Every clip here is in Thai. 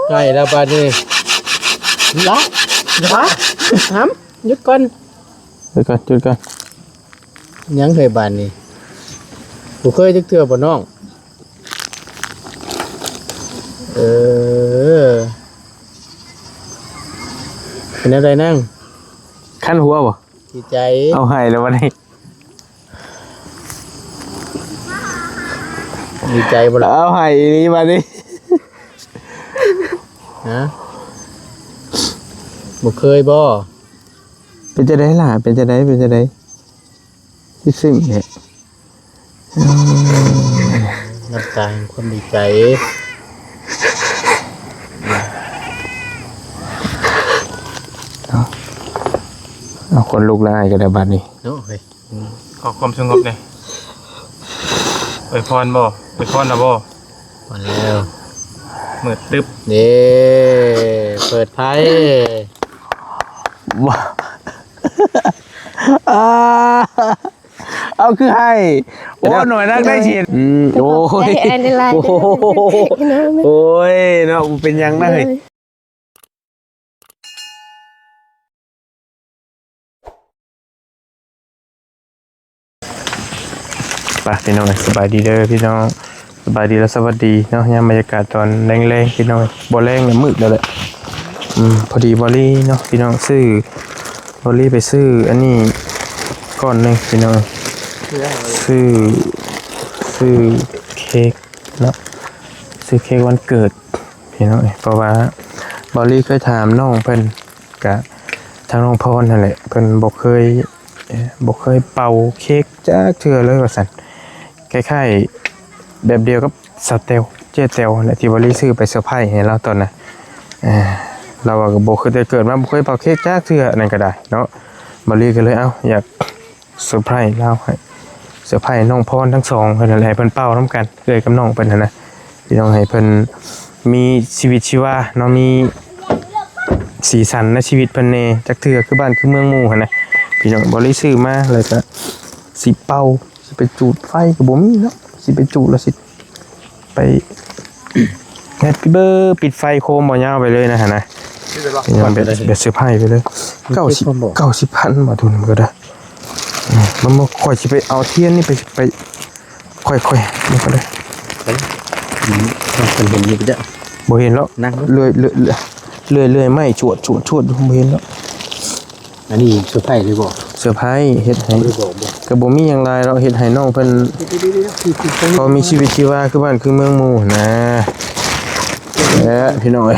ใช่แล้วบาดนี้ละละห้ำหยุดก่อนยังเคยบานนี่กูเคยจักเทื่อบ่น้องเป็นอะไรนั่งขั้นหัวบ่ดีใจเอาให้แล้ววันนี้ดีใจบ่ล่ะเอาให้นี่มาดิฮะบ่เคยบ่เป็นจะได้ล่ะเป็นจะได้ที่ซึ้งเนี่ยน้ำตาความดีใจเอาคนลูกลายกันได้บัดนี้เนาะเฮ้ยขอความสงบหน่อยอวยพรบ่อวยพรนะบ่มาแล้วมืดตึ๊บนี่เปิดไพ่ว้าเอาคือให้โอ้หน่อยนักได้ฉีดโอ้ยโอ้ยเนาะเป็นยังไงป่ะพี่น้องสบายดีเด้อพี่น้องสบายดีและสวัสดีเนาะยามบรรยากาศตอนแรงๆพี่น้องบ่แรงเนี่ยมืดแล้วแหละพอดีบอลลี่เนาะพี่น้องซื้อบอลลี่ไปซื้ออันนี้ก้อนนึงพี่น้องซื้อเค้กเนาะซื้อเค้กวันเกิดพี่น้องเพราะว่าบอลลี่เคยถามน้องเพิ่นกับทางน้องพรนั่นแหละเพิ่นบอกเคยเป่าเค้กจ้าเทื่อเลยว่าซั่นคล้ายๆแบบเดียวกับสเตลเจเตลและที่บอลลี่ซื้อไปเซอร์ไพรส์ให้เราตอนน่ะเราก็บอกเคยได้เกิดมาบ่เคยเป่าเค้กจ้าเทื่อนั่นก็ได้เนาะบอลลี่ก็เลยอยากเซอร์ไพรส์เราให้เซอร์ไพรส์น้องพรทั้งสองเพิ่นนั่นแหละเพิ่นเป่านํกันเอ้ยกับน้องเพิ่นนะพี่น้องให้เพิ่นมีชีวิตชีวาเนาะมีสีสันในชีวิตเพิ่นแน่จักเทื่อคือบ้านคือเมืองหมู่หั่นน่ะพี่น้องบอลลี่ซื้อมาแล้วก็สิเป่าสิไปจูดไฟก็บ่มีเนาะสิไปจูดแล้วสิไปแฮปปี้เบิร์ปิดไฟโคมบ่ยาวไปเลยนะฮะนะยังแบบเซอร์ไพรส์ไปเลย90,000บาททุนมันก็ได้มันบ่ค่อยสิไปเอาเทียนนี่ไปค่อยมันก็ได้เป็นผมอยู่จ้ะบ่เห็นแล้วเลื่อยไม้จวดบ่เห็นแล้วอันนี้เซอร์ไพรส์เลยบ่เซอร์ไพรส์เฮ็ดให้ก็บ่มีหยังหลายเราเฮ็ดให้น้องเพิ่นพอมีชีวิตชีวาคือบ้านคือเมืองหมู่นะพี่น้อย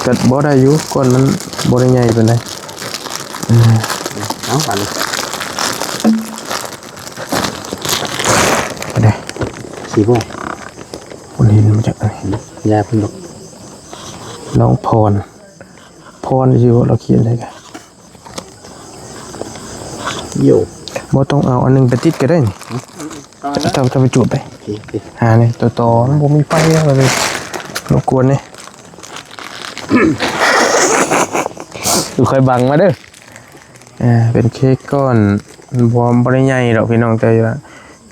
ก็บ่ได้อยู่ก่อนมันบ่ได้ใหญ่ปานใดเอาไปเลยไปได้สีบ่คนเห็นมาจากไหนยาเพิ่นบอกน้องพรสิว่าเราเขียนได้กันโย่บ่ต้องเอาอันนึงไปติดก็ได้นี่จะไปจุดไปหานี่ต่อมันบ่มีไฟอะไรเลยรบกวนนี่อยู่เคยบังมาเด้อเป็นเค้กก้อนบ่ได้ใหญ่ดอกพี่น้องแต่ว่า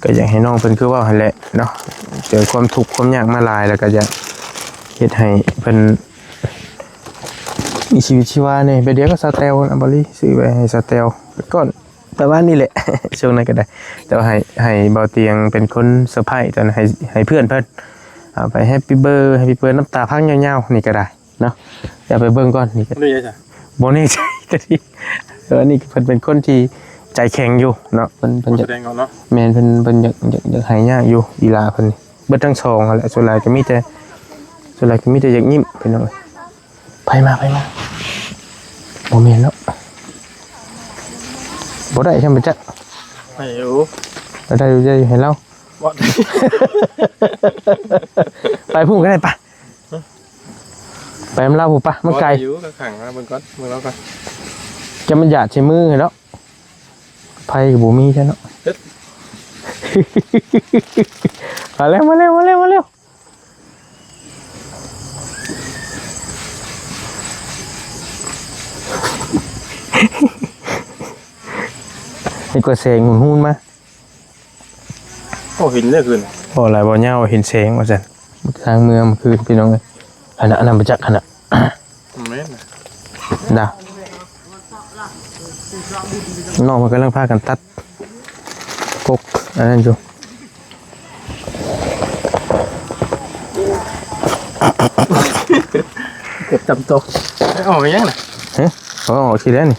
ก็อยากให้น้องเพิ่นคือว่าหั่นแหละเนาะเจอความทุกข์ความยากมาหลายแล้วก็จะเฮ็ดให้เพิ่นมีชีวิตชีวาเนี่ยไปเดี๋ยวก็สเตลนะบอลลี่ซื้อไปให้สเตลก้อนแต่ว่านี่แหละช่วงนั้นก็ได้แต่ว่าให้เบาเตียงเป็นคนเซอร์ไพรส์ตอนให้เพื่อนเอาไปแฮปปี้เบิร์น้ำตาพังยาวๆนี่ก็ได้เนาะอย่าไปเบิ่งก่อนนี่ก็ได้จ้ะโบนี่ใจก็ดีนี่เพิ่นเป็นคนที่ใจแข็งอยู่เนาะเพิ่นจะแสดงเอาเนาะแม่นเพิ่นอยากหายยากอยู่อีลาเพิ่นเบิดทั้งสองแหละส่วนหลายก็มีแต่อยากยิ้มพี่น้องไปมาโมเมนต์แล้วบ่ได้ใช่ไหมจ๊ะไม่รู้ได้อยู่จะเห็นแล้วไปพูดกันได้ปะไปมันเล่าผมปะมันไกลอยู่กับขังนะมึงก่อนมึงแล้วกันจะมันหยาดใช้มือเนาะไพ่กับบูมี่ใช่เนาะมาเร็วนี่ก็เสียงหุ่นมาโอ้หินเนี่ยคืนโอ้หลายบ่อเน่าเห็นเสียงว่าจัน ทางเมืองมันคือพี่น้องเลยขณะนั้นมาจากขณะ แม่น ดาน้องมันกำลังพากันตัดกกอันนั้นอยู่ เก็บตำโต ไม่ออกยังน่ะ เฮ้ยเขาออกทีแล้วนี่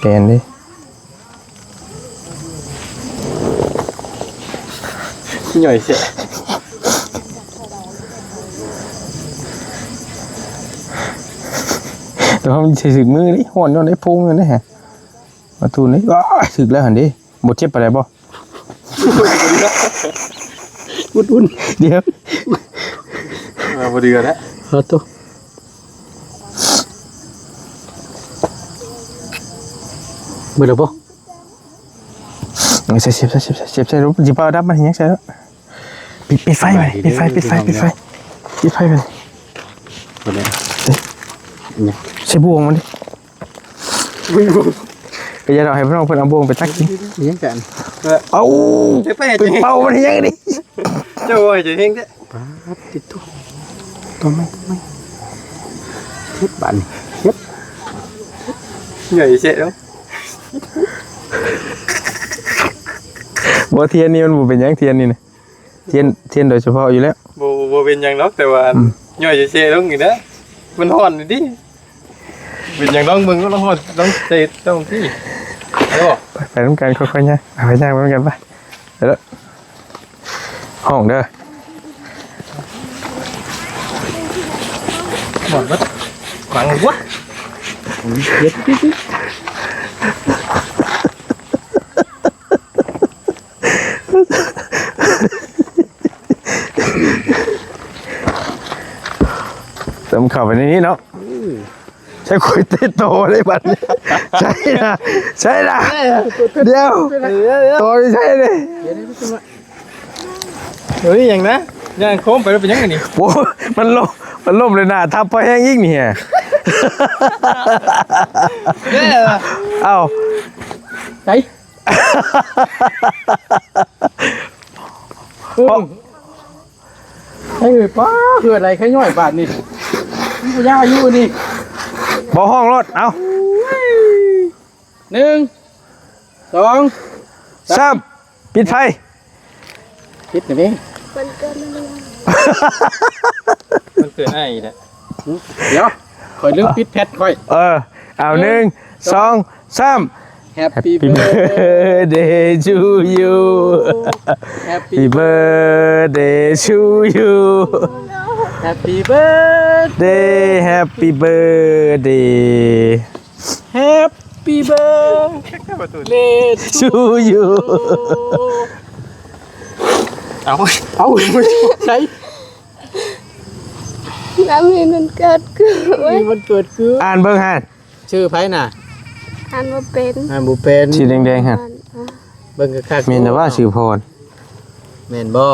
แกนดิ หน่อยเสีย แต่ว่ามันใช้สึกมือนี่ห่อนย้อนไอ้พุงนี่ฮะมาตูนี่ว้าสึกแล้วหันดิหมดเจ็บอะไรบ่ อุ่นๆเดี๋ยว มาพอดีกันแล้ว เอาตัวเบื่อแล้วบ่ ใส่เสียบใส่รูปจีบเอาดับมันยังใส่แล้วปิดไฟไปปิดไฟไปเลย ตัวนี้ ใส่บวงมันดิก็อย่าเราให้พี่น้องเพิ่นเอาบวงไปตักกิน ยังกัน เอา จะไป เป็นเป่ามันยังดิ เจ้าโอ้ยจะเฮงเด้ ปาดติดตัวไม่เฮ็ดบันเฮ็ด หน่อยเสียแล้ว บ่เทียนนี่มันบ่เป็นหยังเทียนนี่นะเทียนโดยเฉพาะอยู่แล้ว โบเป็นยังน็อกแต่ว่าหน่อยจะเสียแล้วอย่างนี้นะมันห่อนดิเป็นยังต้องมึงก็ต้องห่อนต้องเตะต้องที่แล้ว ไปน้ำกันค่อยๆย่างไปย่างไปน้ำกันไปเดี๋ยวห้องเด้อ หมดวัดขวางวัด เฮ็ดปิ๊ด เติมเข้าไปในนี้เนาะใช้คุยเตโตได้บัดนี้ใช่นะเดี๋ยวโตใช่เลย เฮ้ยอย่างนะอย่างโค้งไปแล้วเป็นยังไงนี่ โอ้มันล่มเลยนะทับไปแห้งยิ่งนี่ฮะเอ้า ไปไอ้ป้าคืออะไรแค่ย่อยบาทนี่มีปัญญาอยู่นี่ บ่ห้องรถเอ้า 1 2 3ปิดไฟ คิดหน่อยมั้ย มันเกิดอะไรเนี่ย เดี๋ยวคอยลืมปิดแพทค่อย เอา1 2 3 Happy Happy birthday to you Happy Happy birthday to you Happy birthday Happy birthday Happy birthday to you เอา ใช่ น้ำมีมันเกิดขึ้นเว้ย มีวันเกิดคือ อ่านเบิ่งฮะ ชื่อไผน่ะ อ่านว่าเป็น บุเป็น สีแดงๆฮะ เบิ่งคักๆ มีแต่ว่าชื่อพร แม่นบ่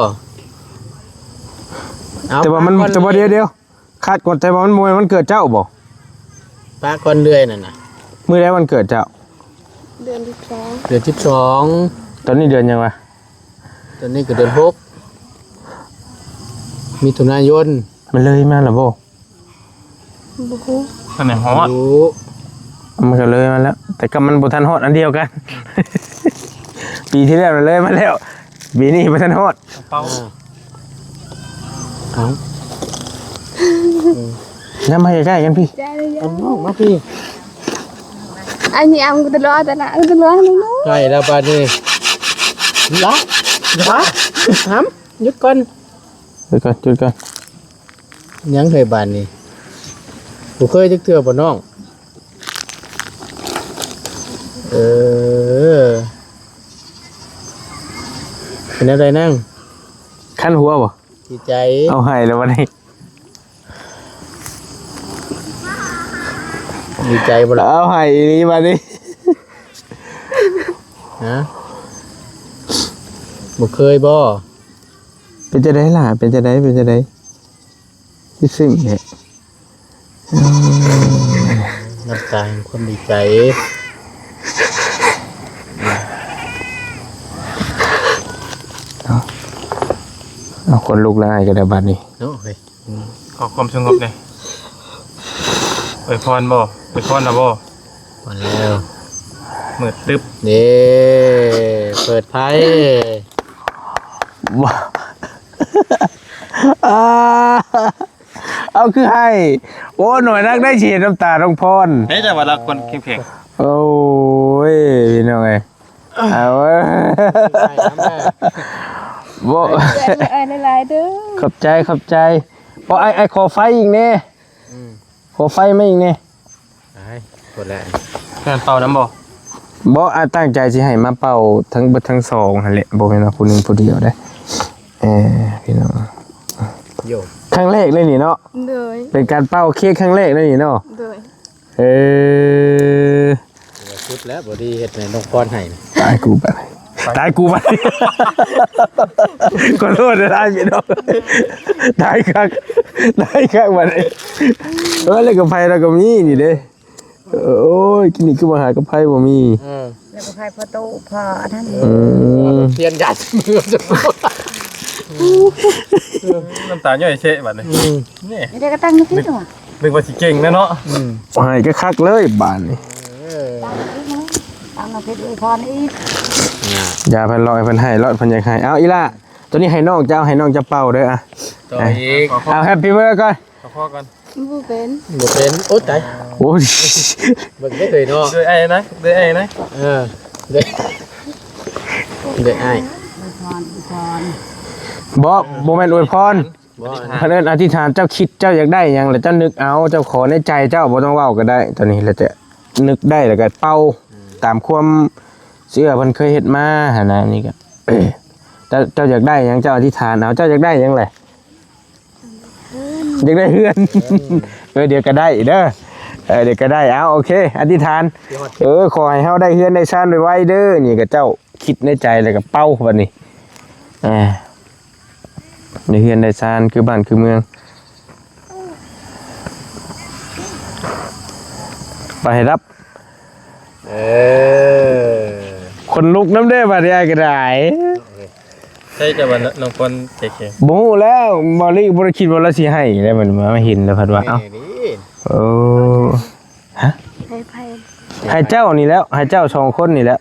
เอา แต่ว่ามันแต่ว่าเดียวคาดก่อนแต่ว่ามันมวยมันเกิดเจ้าบ่ ปาก่อนเรื่อยนั่นน่ะ มื้อใดวันเกิดเจ้า เดือนที่สอง เดือน12 ตอนนี้เดือนยังวะ ตอนนี้ก็เดือน6มิถุนายน มันเลยมาแล้วบ่ บุฮู ตอนไหนฮอต รู้ มันก็เลยมาแล้ว แต่ก็มันบ่ทันฮอดอันเดียวกัน ปีที่แล้วมันเลยมาแล้วปีนี้บ่ทันฮอด เป้า เอา นำมาใกล้ๆกันพี่ ใจเลย เอาน้องมาพี่ อันนี้เอาตลอดแต่ละตลอดเลยเนาะ ใกล้แล้วบาดนี้ละอย่าห้ามหยุดก่อน จุดก่อน ยังเคยบานนี่บ่เคยจักเทื่อบ่น้องเป็นอะไรนั่ง ขั้นหัวบ่ ดีใจ เอาให้แล้ววันนี้ ดีใจบ่ล่ะ เอาให้นี่มาดิ ฮะบ่เคยบ่ เป็นจะได้ล่ะเป็นจะได้ที่ซึ่งเนี่ย น้ำตาแห่งความดีใจ เอาคนลุกแล้วไอ้กระดาบัดนี่ เนาะเฮ้ย ขอความสงบหน่อยอวยพรบ่อวยพรนะบ่ มาแล้ว มืดตึ๊บ นี่เปิดไพ่ ว้าเอาคือให้โอ้หน่อยนักได้ฉีดน้ำตาลงพร เฮ้ยแต่ว่ารักคนเข้มแข็ง โอ้ยพี่น้องไงเอาเว้ยโบ ไอ้หลายๆเด้อ ขอบใจพอไอขอไฟอีกเนี่ยขอไฟไม่อีกเนี่ย ไอ้กดแล้ว งานเป่าน้ำบ่ บ่ตั้งใจสิให้มาเป่าทั้งเบิดทั้งสองหั่นแหละบ่แม่นว่าผู้หนึงผู้เดียวได้พี่น้อง โยก ครั้งแรกเลยนี่เนาะ โดย เป็นการเป่าเค้กครั้งแรกเลยนี่เนาะ โดย ชุดแล้วบอดี้เฮ็ดในน้องพรให้นี่ ตายกูไปขอโทษนะพี่น้องตายคักบัดนี้แล้วกับไผแล้วก็มีนี่เด้โอ้ยกินนี่คือมาหากับไผบ่มี แล้วก็พายพอโตพออันนั้น เทียนหยัดมือจะ น้ำตาย่อยเชะบัดนี้นี่ ไม่ได้ก็ตั้งนึกตัว นึกว่าสิเก่งนะเนาะ ให้ก็คักเลยบานนี่ ตั้งนึกด้วยพอนี่ อย่าเพิ่นรอให้เพิ่นให้รอดเพิ่นอยากให้เอาอีล่ะตัวนี้ให้น้องเจ้าให้น้องจะเป่าเด้ออ่ะ ต่ออีก เอาแฮปปี้เบิร์ดก่อน ขอพ่อกัน บ่เป็น บ่เป็นโอ๊ยตาย โอ้ย เบิ่งไม่เคยเนาะ ด้วยไอ้นะด้วยไอ้นะ เด็กไอ้ บ่แม่นอวยพร บ่ เพิ่นอธิษฐานเจ้าคิดเจ้าอยากได้หยังแล้วเจ้านึกเอาเจ้าขอในใจเจ้าบ่ต้องเว้าก็ได้ตอนนี้แล้วจะนึกได้แล้วก็เป่าตามความเชื่อเพิ่นเคยเฮ็ดมาหั่นน่ะนี่ก็เจ้าอยากได้หยังเจ้าอธิษฐานเอาเจ้าอยากได้หยังแหละอยากได้เฮือน เดี๋ยวก็ได้เด้อเดี๋ยวก็ได้เอาโอเคอธิษฐานขอให้เฮาได้เฮือนได้ชานไวๆเด้อนี่ก็เจ้าคิดในใจแล้วก็เป่าบัดนี้ในเฮือนได้ชานคือบ้านคือเมืองไปให้รับคนลุกน้ำเด้บัดนี้ก็ได้ ใช่จะว่าน้องคนเก่ง บ่ฮู้แล้วบ่ได้คิดว่าเราสิให้ได้มันมาเห็นแล้วพัดว่าเอ้าโอ้ฮะ ให้เจ้านี่แล้วให้เจ้า2คนนี่แหละ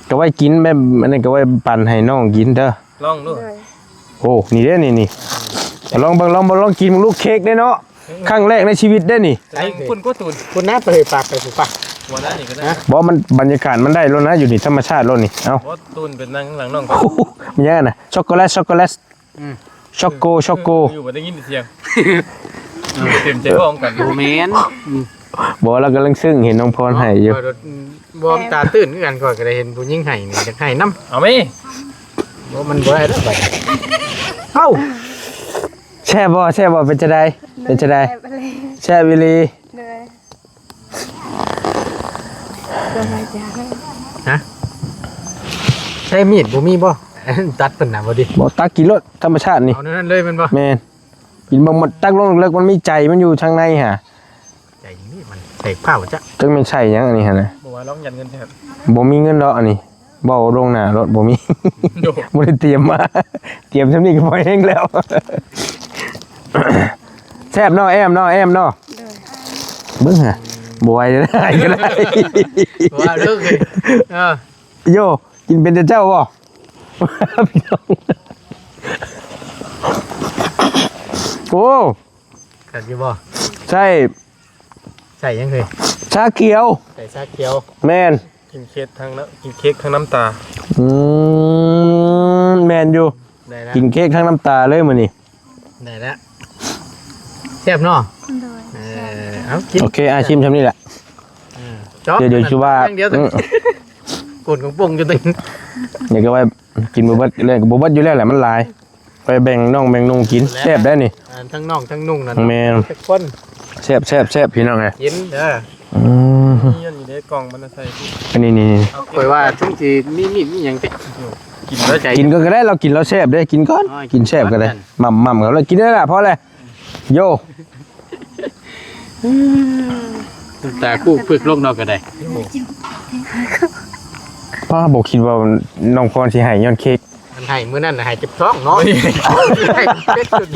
ก็ไว้กินแบบอันนั้นก็ไว้ปั่นให้น้องกินเด้อ ลองดู โอ้นี่เด้อนี่ลองเบิ่งลองกินลูกเค้กได้เนาะครั้งแรกในชีวิตได้นี่ คุณก็ตูน คุณน้าไปปากไปผูกปาก วันนั้นนี่ก็ได้ บ่มันบรรยากาศมันได้แล้วนะอยู่นี่ธรรมชาติแล้วนี่เอ้า ว่าตูนเป็นนั่งข้างหลังน้อง มันยังไงน่ะช็อกโกแลตช็อกโกอยู่บ่ได้ยินเสียงเต็มใจพร้อมกัน โมเมนต์ บ่เรากำลังซึ้งเห็นน้องพรให้อยู่ บอมตาตื่นกันก่อนก็ได้เห็นผู้หญิงให้นี่จะให้น้ำ เอาไหม บ่มันบ่ได้แล้วไป เอ้าแช่บ่เป็นจะได้แช่วิลี เลยตัวมาจาก ใช้มีดบ่มีบ่ตัดเพิ่นน่ะบ่ดิ บ่ตักกินรสธรรมชาตินี่ เอานั่นเลยมันบ่ แม่นกินบ่หมดตักลงเลิกมันมีใจมันอยู่ข้างในฮะ ใจนี่มันใส่ข้าวจ้ะ จังแม่นใช่หยังอันนี้ฮะนะ บอกว่าร้องยันเงินแทบ บ่มีเงินดอกอันนี้บ่เอาลงหน้ารถบ่มี โย บ่ได้เตรียมมา เตรียมซำนี้ก็พอเองแล้ว แซ่บเนาะแอมเนาะเบิ่งฮะบ่ไหวได้ก็ได้ ว่าเลิกเลยโยกินเป็นแต่เจ้าบ่ พี่น้องโอ้ กัดอยู่บ่ ใช่ ใส่ยังเคย ชาเขียว ใส่ชาเขียว แมน กินเค้กทั้งน้ำกินเค้กทั้งน้ำตา แมนอยู่ ได้แล้ว กินเค้กทั้งน้ำตาเลยมื้อนี้ ได้แล้วแซ่บเนาะ โดย เอากิน โอเคชิมทำนี่แหละเดี๋ยวชูว่า เดียวกดของปุ่งอยู่ตึง เดี๋ยวก็ว่ากินบ่เบิดเลยก็บ่เบิดอยู่แล้วแหละมันหลาย ไปแบ่งน้องแบ่งนุ่งกินแซ่บได้นี่ ทั้งน่องทั้งนุ่งนั่น แม่น ทุกคน แซ่บพี่น้องไง กินเด้อ นี่ยันอยู่ในกล่องมันใส่ อันนี้ คอยว่าถึงสิมีมีดมีหยังติ กินแล้วใจ กินก็ได้เรากินแล้วแซ่บได้กินก่อนกินแซ่บก็ได้หม่ำๆก็แล้วกินได้ล่ะเพราะอะไรโย แต่คู่ฝึกโลกนอกก็ได้ ป้าบอกคิดว่าน้องพรสิให้ย้อนเค้ก อัน ให้มื้อนั้นน่ะให้เจ็บท้องเนาะให้เป็ดจุด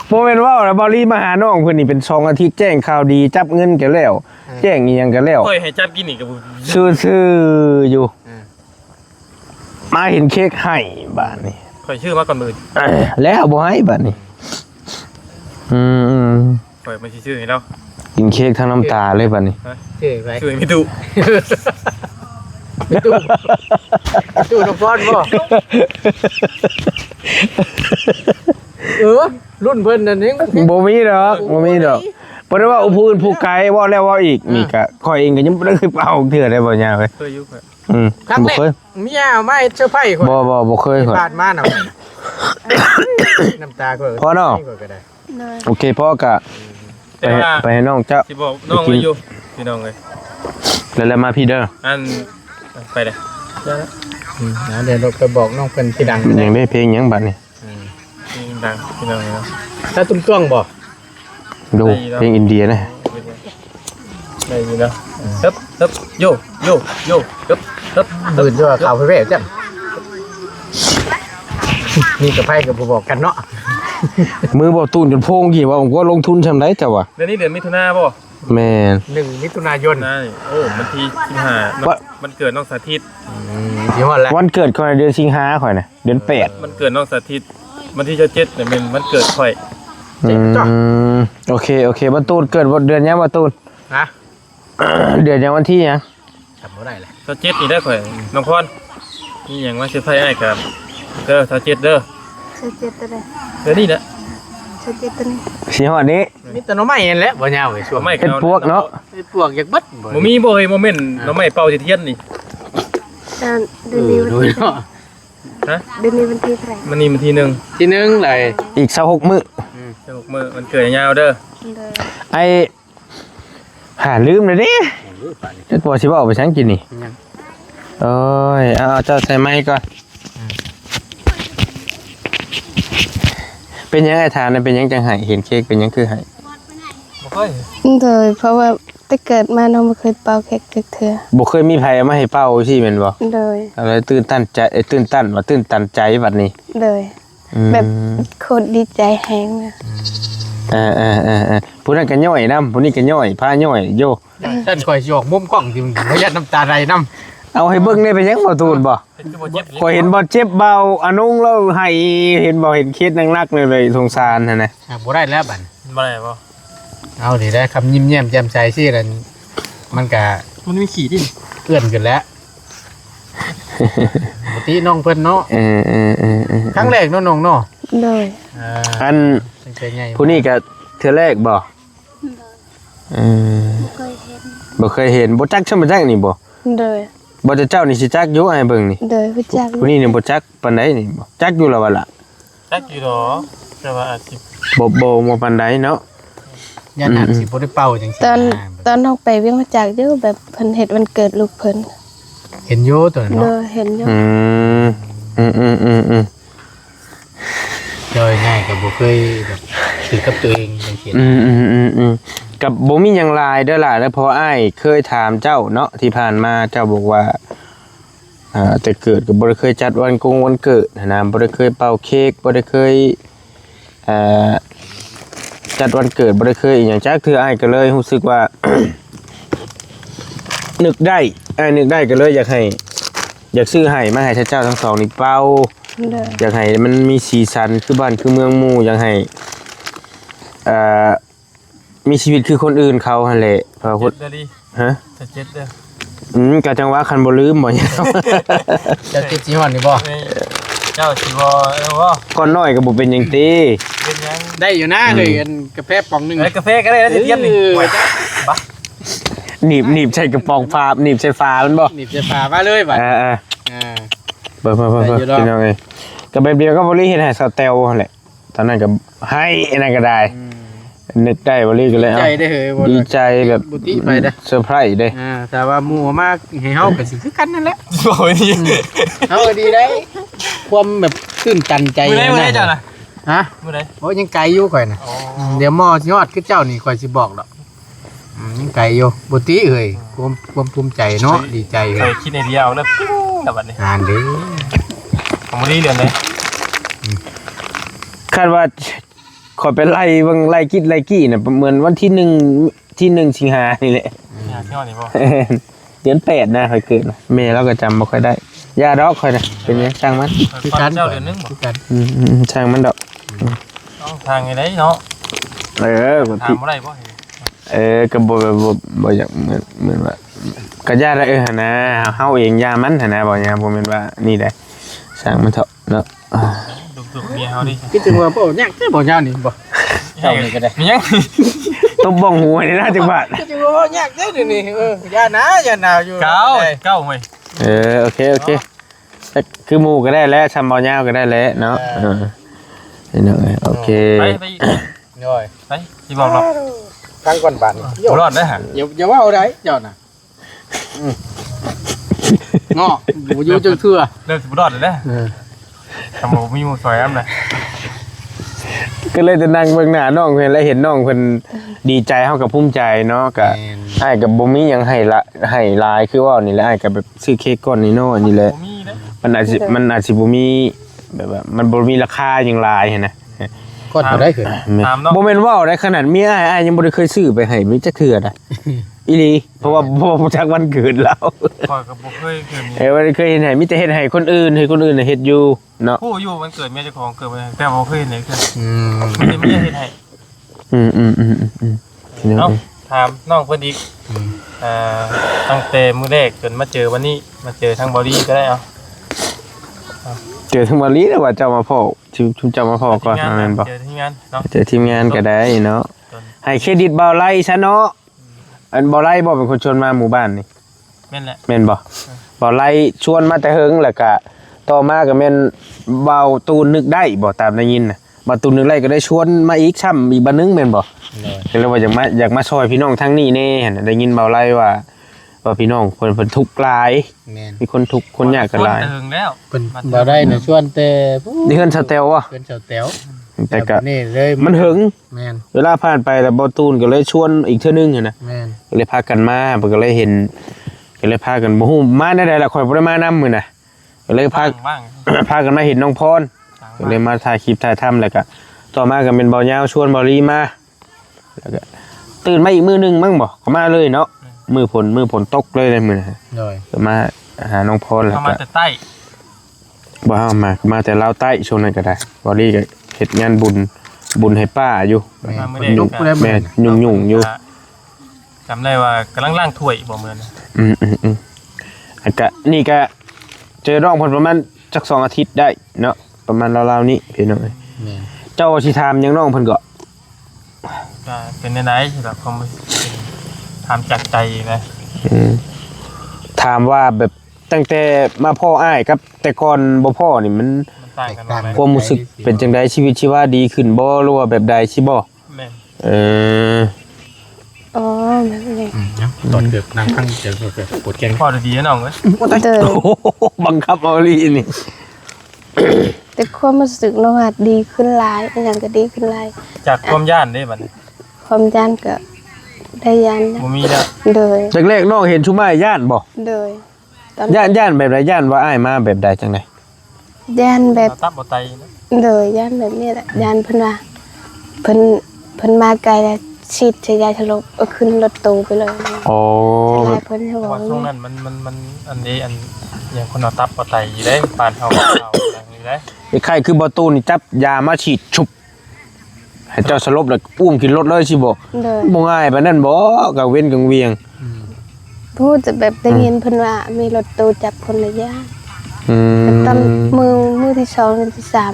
โมเมนต์ว่าแล้วบอลลี่มาหาน้องเพื่อนนี่เป็น2 อาทิตย์แจ้งข่าวดีจับเงินกันแล้วแจ้งอีหยังกันแล้ว ค่อยให้จับกินอีกกับ ซื่อๆอยู่มาเห็นเค้กให้บ้านนี่ ค่อยชื่อมาก่อนมือ แล้วบ่ให้บ้านนี่ม ค่อยมันชื่อให้เรา กินเค้กทั้งน้ำตาเลยบ้านนี่ เจ๊ไป ชื่อไม่ถูก ตู้น้องพรบ่รุ่นเพิ่นนั่นเอง บ่มีดอกบ่มีดอกบ่ได้ว่าอุพูนผู้ไกลว่าแล้วว่าอีกนี่ก็ข่อยเองก็ยังบ่ได้เคยเป่าเทื่อได้บ่ยาวเว้ย เคยยุ่งครับ ครั้ง บ่ แรก เคย เมียเอามาให้เซอร์ไพรส์ข่อย บ่เคยข่อย บาดมาน่ะน้ำตาข่อย พอเนาะ ก็ได้ เลย โอเคพ่อก็ไปให้น้องเจ้า ที่บอกน้องไว้อยู่พี่น้องเลย แล้วมาพี่เด้อ อันไปเลย เดี๋ยวเราไปบอกน้องเพิ่นที่ดัง ยังได้เพลงหยังบัดนี่ ดังพี่น้องเลย ถ้าตุ้มต้วงบ่ ดูเพลงอินเดียนะ ได้ยินนะฮึบโยฮึบฮึบ บืนด้วยข่าวไปเว้ยจังนี่กับไพ่กับผู้บอกกันเนาะ มือบ่ตูนจนโพงกี่ว่าผมก็ลงทุนทำได้แต่ว่า เดือนนี้เดือนมิถุนาป่ะ แม่น 1 มิถุนายน นั่นโอ้มันที่15มันเกิดน้องสาธิต สิฮอดแล้ว วันเกิดข่อยเดือนสิงหาข่อยน่ะเดือน8 มันเกิดน้องสาธิตมันที่จะ7เนี่ยมันเกิดค่อย โอเคบ่ตูนเกิดเดือนหยังบ่ตูน นะ เดือนหยังวันที่หยัง จำบ่ได้เลย ถ้า7นี่ได้ค่อยน้องพรนี่อย่างว่าเซอร์ไพรส์ไอ้ครับเด้อถ้า7เด้อ เจ็ดเจ็ดตัวเลย เดี๋ยวนี้นะ เจ็ดเจ็ดตัวนี้ สิฮอดนี้ มีแต่หน่อไม้นั่นแหละบ่ยาวเว้ยช่วง ไม่ เป็นพวกเนาะ ไอ้พวกอยากเบิด บ่มีบ่เฮ้ยโมเมนต์น้องไม่เป่าสิเทียนนี่ เดือนนี้วัน ดู ที่ เนาะ ฮะ เดือนนี้วันที่เท่าไหร่ มันนี่มันทีนึง ที่นึงเลย อีก26มื้อ 6มื้อมันเกิดยาวเด้อ เลย ไอ้หาลืมเลยเด้จักบ่สิเว้าไปฉันกินนี่โอ้ยเอาเจ้าใส่ไม้ก่อนเป็นยังไงทานเป็นยังจังไห้เห็นเค้กเป็นยังคือไห้ บ่เคย เลยเพราะว่าแต่เกิดมาน้องไม่เคยเป่าเค้กเถื่อ บ่เคยมีไผเอามาให้เป้าซี่แม่นบ่ เลย อะไรตื่นตันใจตื่นตันใจบัดนี้ เลย แบบโคตรดีใจแฮงเลย ผู้นั้นก็ย่อยนํผู้นี้ก็ย่อยพาย่อยโย ท่านคอยสิออกมุมกล้องที่มันบ่ยัดน้ำตาไหลนำ เอาให้เบิ่งได้เป็นยังบ่ตูนบ่ เป็นคือบ่เจ็บ ก็เห็นบ่เจ็บเบาอนุงแล้วให้เห็นบ่เห็นเคสนักๆเลยสงสารหั่นน่ะ บ่ได้แล้วบัด บ่ได้บ่ เอาดิได้คำยิ้มแย้มแจ่มใสสินั่นมันก็ มันมีขี้ดิ เพื่อนกันแล้วปกติน้องเพิ่นเนาะครั้งแรกเนาะน้องเนาะ เลย อัน ตั้งแต่ใหญ่ ผู้นี้ก็เทื่อแรกบ่บ่เคยเห็นบ่จักชมบ่จักนี่บ่ เลย บ่จะเจ้านี่สิจักอยู่ให้เบิ่งนี่ เลยผู้จัก ผู้นี้นี่บ่จักปานใดนี่บ่จักอยู่แล้วว่าล่ะ จักอยู่ดอกแต่ว่าอาจสิ บ่ปานใดเนาะ ยันหักสิบ่ได้เป่าจังซี่ ตอนน้องไปเวียงมาจากเยอะแบบเพิ่นเฮ็ดวันเกิดลูกเพิ่น เห็นอยู่ตัวนั้น เล เนาะ ยเห็นอยู่ โดยง่ายก็บ่เคยแบบถือกับตัวเองจังซี่ กับบ่มีหยังหลายเด้อล่ะแล้วเพราะอ้ายเคยถามเจ้าเนาะที่ผ่านมาเจ้าบอกว่าแต่เกิดก็บ่ได้เคยจัดวันเกิดนะบ่ได้เคยเป่าเค้กบ่ได้เคยจัดวันเกิดบ่ได้เคยอีหยังจักคืออ้ายก็เลยรู้สึกว่า นึกได้ก็เลยอยากซื้อให้มาให้เจ้าทั้งสองนี่เป่า เลย อยากให้มันมีสีสันคือบ้านคือเมืองหมู่อยากให้มีชีวิตคือคนอื่นเขาหั่นแหละเพราะคน เด้อดิ ฮะ ถ้าเจ็บเด้อ ก็จังว่าคันบ่ลืมบ่เนี่ย จะติดสิฮอดนี่บ่ เจ้าสิบ่บ่ ก่อนน้อยก็บ่เป็นหยังติ เป็นยัง ได้อยู่นะเลยอันกาแฟป๋องนึง กาแฟก็ได้แล้วสิเทียนนี่ป่วยจ้ะบ่ หนีบใส่กระป๋องฟ้าหนีบใส่ฟ้ามันบ่ นี่จะพามาเลยบัด อ่า อ่า เบิ่งๆๆเป็นยังไงก็แบบเดียวก็บ่รีเฮ็ดให้สาวแตวหั่นแหละตอนนั้นก็ให้อันนั้นก็ได้นึกได้บ่รีก็เลย ใจได้เฮ้ยบ่ ดีใจแบบ บุติไปเด้อ เซอร์ไพรส์เด้ แต่ว่าหมู่มากให้เฮาก็สิคือกันนั่นแหละ บ่นี่ เฮาก็ดีได้ความแบบตื่นตันใจ มื้อไหนเจ้าน่ะ ฮะ มื้อไหน โอ้ยังไกลอยู่ข่อยน่ะเดี๋ยวหมอยอดคือเจ้านี่ข่อยสิบอกดอกยังไกลอยู่บุติเอ้ยความภูมิใจเนาะดีใจ เค เอ้ ย ย คิดไอเดียเอาแล้วปิ้งกับบัดนี้ งานเด้ ของมื้อนี้เดือนไหน คาดว่าขอไปไล่เบิ่งไล่กิดไล่กี้น่ะเหมือนวันที่1สิงหานี่แหละ อยากเที่ยวนี่บ่ เดือน8นะค่อยเกิดนะแม่เราก็จำบ่ค่อยได้ยาดอกค่อยนะเป็นไงช่างมัน คือกัน เจ้าเดือนนึงบ่ คือกัน ช่างมันดอก ต้องทางไงได้เนาะ บ่ ถาม ที่ บ่ได้บ่ ก็บ่อยากเหมือนว่าก็ยาได้หั่นนะเฮาเองยามันหั่นนะบ่ยาบ่แม่นว่านี่ได้ช่างมันเถอะเนาะ ดุๆเมียเฮาดิ คิดถึงว่าบ่ยากแต่บ่ยากนี่บ่ เจ้านี่ก็ได้มียัง ตบบ้องหูนี่นะจังหวัด คิดถึงว่าบ่ยากแต่เดี๋ยวนี้ยานะยาหนาวอยู่ เก้าเว้ย โอเคคือหมู่ก็ได้แล้วชำบ่ยาวก็ได้แล้วเนาะนี่เนาะโอเค ไป น้อย ไปสิบอกหรอก ตั้งก่อนบาดนี่ บ่รอดได้อฮะ อย่าว่าเอาได้เจ้าน่ะงอบ่อยู่จังเทื่อ เริ่มสิบ่รอดแล้วเด้อทำบ่มีหมู่ซอยอ้ำเลย ก็เลยจะนั่งเบิ่งหน้าน้องเพิ่นแล้วเห็นน้องเพิ่นดีใจเฮากับภูมิใจเนาะก็อ้ายก็บ่มีหยังให้หลายคือว่านี่แหละอ้ายก็แบบซื้อเค้กก้อนนี้เนาะนี่แหละ บ่มีเด้อ มันอาจสิบ่มีแบบว่ามันบ่มีราคาหยังหลายหันนะ ก่อนบ่ได้คือ ถามน้อง บ่แม่นว่าได้ขนาดเมียอ้ายยังบ่ได้เคยซื้อไปให้มีจักเทื่อนะอีหลีเพราะว่าบ่รู้จักวันเกิดเรา ข้อยก็บ่เคยมี บ่ได้เคยเห็นให้มีแต่เฮ็ดให้คนอื่นให้คนอื่นน่ะเฮ็ดอยู่เนาะ ผู้อยู่มันเกิดเมียเจ้าของเกิดมาแต่บ่เคยเห็นเลยคือ อืม มันจะไม่ได้เฮ็ดให้ เอ้าถามน้องเพิ่นอีกตั้งแต่มื้อแรกจนมาเจอวันนี้มาเจอทางบอดี้ก็ได้เอา เจอทั้งวันนี้แล้วว่าเจ้ามาพ่อชุมเจ้ามาพ่อก่อนแม่นบ่ เจอที่งานเนาะ เจอทีมงานก็ได้เนาะให้เครดิตเบาไล่ซะเนาะอันเบาไล่บ่เป็นคนชวนมาหมู่บ้านนี่ แม่นแหละ แม่นบ่เบาไล่ชวนมาแต่เฮิงแล้วก็ต่อมาก็แม่นเบาตูนนึกได้บ่ตามได้ยินน่ะบ่ตูนนึกได้ก็ได้ชวนมาอีกซ้ำอีกบัดนึงแม่นบ่ก็เลยว่าอยากมาช่วยพี่น้องทางนี้แน่หั่นได้ยินเบาไล่ว่าพี่น้องเพิ่นทุกข์หลาย แม่น มีคนทุกข์คนยากกันหลาย เติงแล้ว เพิ่นบ่ได้นะชวนแต่ นี่เฮือนสเตลว่ะ เพิ่นเจ้าแต๋ว แต่ก็ นี่เลย มันหึง แม่น เวลาผ่านไปแต่บ่ตูนก็เลยชวนอีกเทื่อนึงหั่นน่ะ แม่น ก็เลยพากันมาเพิ่นก็เลยเห็นก็เลยพากันบ่ฮู้มาได้ล่ะข่อยบ่ได้มานำมื้อน่ะก็เลยพา บ้าง พากันมาเห็นน้องพรก็เลยมาถ่ายคลิปถ่ายทำแล้วก็ต่อมาก็เป็นเบาเหยาวชวนเบาลีมาแล้วก็ตื่นมาอีกมื้อนึงมั้งบ่ก็มาเลยเนาะมื้อฝนตกเลยมื้อน่ะ โดย ก็มาหาน้องพรแล้ว เข้า ก็ มาแต่ใต้ บ่เฮามาแต่ลาวใต้ช่วงนั้นก็ได้เบาลีก็เฮ็ดงานบุญให้ป้าอยู่ แม่น มามื้อ เพิ่น แรก ลุกแล้ว แม่ยุ่งๆอยู่ จำได้ว่ากำลังล้างถ้วยบ่มื้อนั้น อันก็นี่ก็เจอน้องเพิ่นประมาณจัก2อาทิตย์ได้เนาะประมาณราวๆนี้พี่น้องเอ้ย แม่น เจ้าสิถามหยังน้องเพิ่นก็ ก็เป็นไหนๆแบบผมถามจากใจนะ ถามว่าแบบตั้งแต่มาพ่ออ้ายกับแต่ก่อนบ่พ่อนี่มัน มันต่างกันว่าไหม ความรู้สึกเป็นจังไดชีวิตชีวาดีขึ้นบ่หรือว่าแบบใดสิบ่ แม่น เออ อ๋อแบบนี้ ตอนเกิดนางข้างเจอเกิดปวดแขน พอดีๆนะน้องเอ้ย เดิน โอ้โหบังคับเอาลีนี่ แต่ความรู้สึกเราอาจดีขึ้นหลายอย่างก็ดีขึ้นหลาย จากความย่านเด้บัดนี้ ความยันก็ได้ยันนะ บ่มีแล้ว เดิน จากแรกน้องเห็นชุมายย่านบ่ เดินตอน ย่านแบบใดย่านว่าอ้ายมาแบบใดจังได๋ ยันแบบ เราตับบ่ไตนะ เดินยันแบบนี้แหละยันเพิ่นว่าเพิ่นมาไกลแล้วฉีดใช้ยาสลบเอาขึ้นรถตู้ไปเลย โอ้ ใช่เพิ่นเขาบอก ว่า ว่า ช่วงนั้นมันอันนี้อันอย่างคนเอาตับบ่ไตอยู่ได้ปานเฮาเอาอย่างนี้ได้ ไอ้ไข่คือบ่ตูนนี่จับยามาฉีดชุบให้เจ้าสลบแล้วอุ้มขึ้นรถเลยสิบ่ เดิน บ่ง่ายปานนั้นบ่กังเว้นกังเวียง พูดจะแบบได้ยินเพิ่นว่ามีรถตู้จับคนละย่าน อื ตอน ม มือที่สองมือที่สาม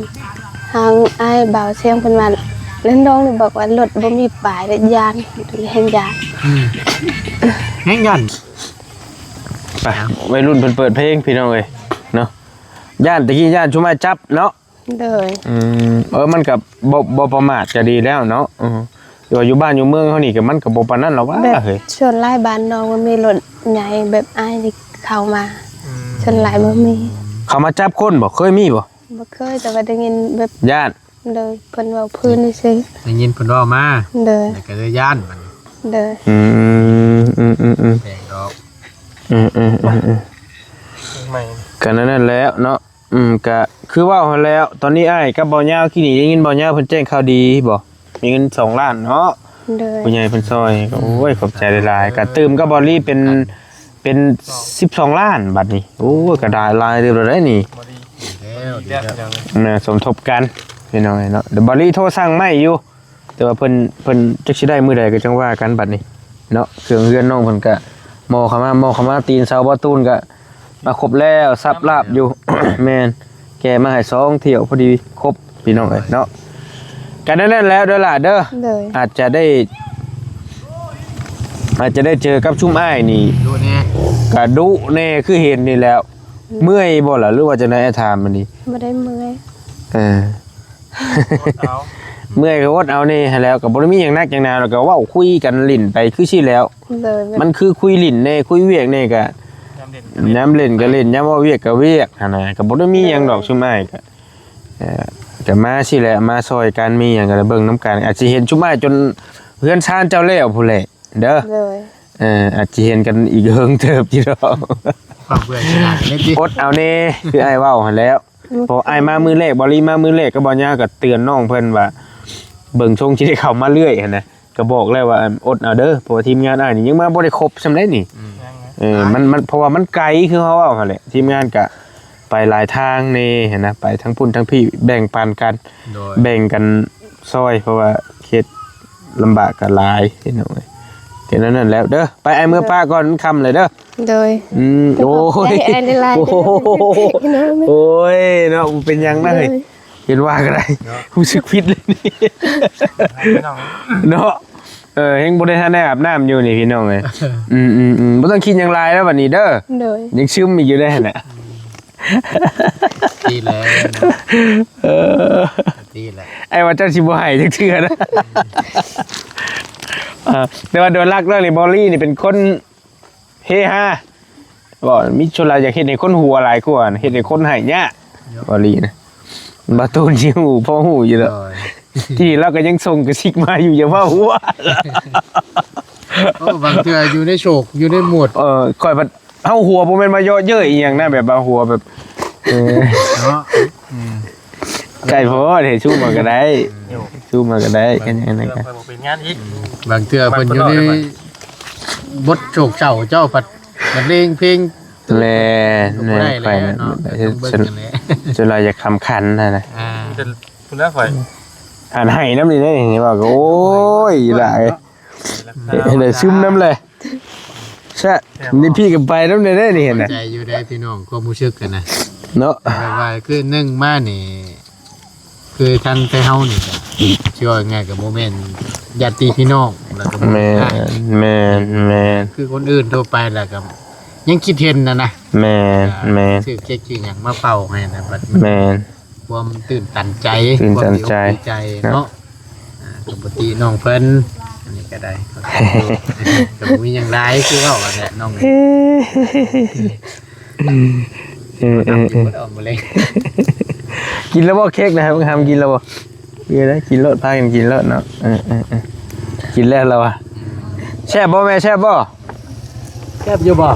ทางอ้ายบ่าวเสียงเพิ่นว่าเล่นน้องนี่บอกว่ารถบ่มีป้ายและยานแห่งยาน แห้งยัน ไปวัยรุ่นเพิ่นเปิดเพลงพี่น้องเอ้ยเนาะย่านตะกี้ย่านชุมายจับเนาะ เดิน มันก็บ่ประมาทก็ดีแล้วเนาะอยู่ว่าอยู่บ้านอยู่เมืองเฮานี่ก็มันก็บ่ปานนั้นหรอกว่า แบบ เฮ้ย ชวนไล่บ้านน้องมันมีรถใหญ่แบบอ้ายที่เข้ามาชวนไล่บ่มี เขามาจับคนบ่เคยมีบ่ บ่เคยแต่ว่าได้ยินแบบ ย่าน เดินเพิ่นเว้าพื้นนี่ซื่อ ได้ยินเพิ่นว่ามา เดิน แล้วก็เลยย่านมัน เดิน แดงดอก ใหม่ ก็นั่นแหละเนาะ ก็คือว่าหั่นแล้วตอนนี้อ้ายกับบ่ยาวขี้นี่ได้ยินบ่ยาวเพิ่นแจ้งข่าวดีบ่มีเงิน2ล้านเนาะ เลย ผู้ใหญ่เพิ่นซอยก็โอ้ยขอบใจหลายๆก็ตื่มกับบอลลี่เป็น12ล้านบัดนี้โอ้ยก็ได้หลายเด้อได้นี่ แล้ว เดี๋ยว น่ะสมทบกันพี่น้องเนาะเดี๋ยวบอลลี่โทรสั่งไม่อยู่แต่ว่าเพิ่นจักสิได้มื้อใดก็จังว่ากันบัดนี้เนาะเครื่องเรือนน้องเพิ่นก็มอเข้ามาตีนเสาบ่ตูนก็มาครบแล้วซับลาบอยู่ แม่นแกมาให้2เที่ยวพอดีครบพี่น้องเอ้ยเนาะกันนั่นแล้วเด้อล่ะเด้อ เลย อาจจะได้เจอกับชุ่มอ้ายนี่ ดูแน่ กะดุแน่คือเห็นนี่แล้ว เมื่อยบ่ล่ะหรือว่าจะไหนถามมันนี่ บ่ได้เมื่อย เออ เอา เมื่อยก็อดเอานี่ให้แล้วก็บ่ได้มีหยังนักหยังหนาแล้วก็เว้าคุยกันลิ้นไปคือสิแล้ว เลย มันคือคุยลิ้นแน่คุยเวียกแน่ก็ ยำเด่น ย้ำเล่นก็เล่นย้ำว่าเวียกก็เวียกหั่นน่ะก็บ่ได้มีหยังดอกชุ่มอ้ายก็ก็มาสิแหละมาซอยกันมีหยังก็ได้เบิ่งนํกันอาจสิเห็นชุ่มอ้ายจนเพื่อนชานเจ้าแล้วผู้แหละเด้อ เลย อาจจะเห็นกันอีกเฮิงเติบอยู่ดอก ความเบื่อขนาดนี้ดิ อดเอาแน่คือไอ้ายเว้าหั่นแล้วพอไอ้ายมามือแรกบ่ลีมามือแรกก็บ่ยากก็เตือนน้องเพิ่นว่าเบิ่งชงสิได้เข้ามาเรื่อยหั่นนะก็บอกแล้วว่าอดเอาเด้อเพราะว่าทีมงานอ้ายนี่ยังมาบ่ได้ครบซำได้นี่ ยังไง มันเพราะว่ามันไกลคือเฮาเว้าหั่นแหละทีมงานก็ไปหลายทางแน่หั่นนะไปทั้งพุ่นทั้งพี่แบ่งปันกัน โดย แบ่งกันซอยเพราะว่าเฮ็ดลำบากก็หลายพี่น้องเอ้ยแค่นั้นแล้วเด้อไปไอ้มือป้าก่อนค่ำเลยเด้อ โดย โอ้ย ได้ได้หลาย โอ้ เด้อ โอ้ยเนาะเป็นยังไงเห็นว่าก็ได้รู้สึกผิดเลยนี่ ไม่ต้อง เนาะเฮงบ่ได้ทันได้อาบน้ำอยู่นี่พี่น้องเอ้ยบ่ต้องคิดหยังหลายแล้วบัดนี้เด้อ โดย ยังซึมอีกอยู่ได้หั่นน่ะ ดีแล้วนะ เออ ดีแล้ว ไอ้ว่าเจ้าสิบ่ให้จักเทื่อนะ แต่ว่าโดยหลักเรื่องนี่บอลลี่นี่เป็นคนเฮฮาบอกมิชลาอยากเห็นในคนหัวหลายกว่าเห็นในคนหายเนี่ยบอลลี่นะบาตูนชิวพ่อหูอยู่แล้ว โดย ที่เราก็ยังส่งกระซิกมาอยู่อย่าว่าหัว โอ้บางเทื่ออยู่ในโศกอยู่ในหมวด คอยแบบเฮาหัวบ่แม่นมาเยอะเย้ยอีหยังนะแบบบาหัวแบบเนาะ ไก่พอเดี๋ยวชูมาก็ได้ชูมาก็ได้แค่นี้นะค เพื่ รั อบ นเป็นงานอีก บางเทื่อเพิ่นอยู่ในบทโศกเศร้าเจ้าปัดบรรเลงเพลง แล ก็ แล บ่ได้ ไป แล้ว นะ เนาะต้องเบิ่งกันแหละ จนเราอยากคำคันนะ อ่า จะคุณแล้วข่อย อ่านให้น้ำนี่ได้นี่ว่าโอ้ยหลายเห็นซึมน้ำเลยใช่นี่พี่กับไปน้ำเลยได้นี่เห็นน่ะ ใจอยู่ได้พี่น้องความรู้สึกกันนะ เนาะ แบบว่าคือนึ่งมานี่ คือทันไปเฮานี่ก็เชื่อว่าง่ายกับโมเมนต์ญาติพี่น้องแล้วก็บ่ แม ได้ นแมนแมน คือคนอื่นทั่วไปแล้วก็ยังคิดเห็นนะ แมนแมน ชื่อเค้กชื่อหยังมาเป่าให้นะบัด แมน ความตื่นตันใจ ตื่นตันใจ ความดีอกดีใจเนาะปกติน้องเพิ่นอันนี้ก็ได้ก็บ่มีหยังหลายคือเว้ากันแหละน้องนี่อยู่บ่ได้ออกมาเลย กินแล้วบ่เค้กนะครับทำกินแล้วบ่กินแล้วกินรสพากันกินรสเนาะกินแล้วเราอะแช่บบ่แม่แช่บบ่ แซ่บอยู่บ่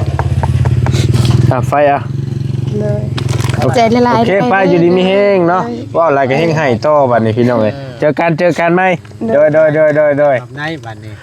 ไฟอ่ะ เลยใจละลาย โอเคป้าอยู่ดีมีแห้งเนาะว่าอะไรก็แห้งให้ต่อบัดนี้พี่น้องเอ้ยเจอกันไหมโดย กับในบัดนี้